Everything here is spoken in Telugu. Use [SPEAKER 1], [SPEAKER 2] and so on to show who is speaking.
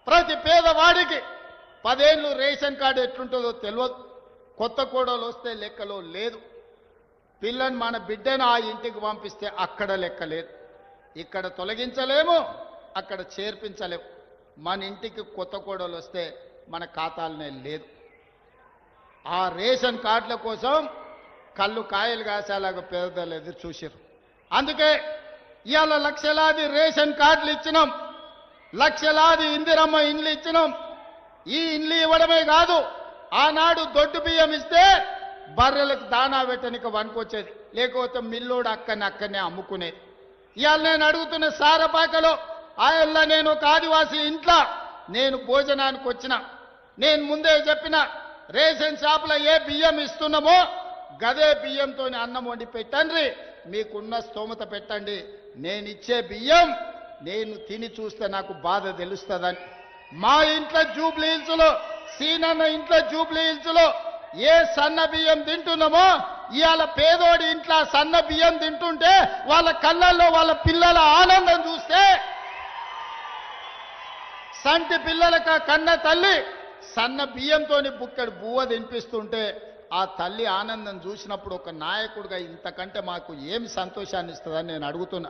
[SPEAKER 1] ప్రతి పేదవాడికి 10 ఏళ్ళు రేషన్ కార్డు ఎట్లుంటుందో తెలియదు. కొత్త కోడలు వస్తే లెక్కలో లేదు. పిల్లని మన బిడ్డను ఆ ఇంటికి పంపిస్తే అక్కడ లెక్క లేదు. ఇక్కడ తొలగించలేము, అక్కడ చేర్పించలేము. మన ఇంటికి కొత్త కోడలు వస్తే మన ఖాతాలనే లేదు. ఆ రేషన్ కార్డుల కోసం కళ్ళు కాయలు కాసేలాగా పేదలు ఎదురు చూసారు. అందుకే ఇవాళ లక్షలాది రేషన్ కార్డులు ఇచ్చినాం, లక్షలాది ఇందిరమ్మ ఇండ్లు ఇచ్చినాం. ఈ ఇండ్లు ఇవ్వడమే కాదు, ఆనాడు దొడ్డు బియ్యం ఇస్తే బర్రెలకు దానా పెట్టనికి వనుకొచ్చేది, లేకపోతే మిల్లోడు అక్కడనే అమ్ముకునేది. ఇవాళ నేను అడుగుతున్న సారపాకలో ఆయల్ల నేను ఒక ఆదివాసీ ఇంట్లో నేను భోజనానికి వచ్చిన, నేను ముందే చెప్పిన రేషన్ షాపులో ఏ బియ్యం ఇస్తున్నామో గదే బియ్యంతో అన్నం వండి పెట్టండి, మీకున్న స్తోమత పెట్టండి. నేను ఇచ్చే బియ్యం నేను తిని చూస్తే నాకు బాధ తెలుస్తుందని. మా ఇంట్లో జూబ్లీ హిల్స్లో, సీనన్న ఇంట్లో జూబ్లీ హిల్స్లో ఏ సన్న బియ్యం తింటున్నామో ఇవాళ పేదోడి ఇంట్లో సన్న బియ్యం తింటుంటే వాళ్ళ కళ్ళల్లో వాళ్ళ పిల్లల ఆనందం చూస్తే, సంటి పిల్లలకు కన్న తల్లి సన్న బియ్యంతోని బుక్కడు బువ్వ తినిపిస్తుంటే ఆ తల్లి ఆనందం చూసినప్పుడు ఒక నాయకుడిగా ఇంతకంటే మాకు ఏమి సంతోషాన్ని ఇస్తుందని నేను అడుగుతున్నా.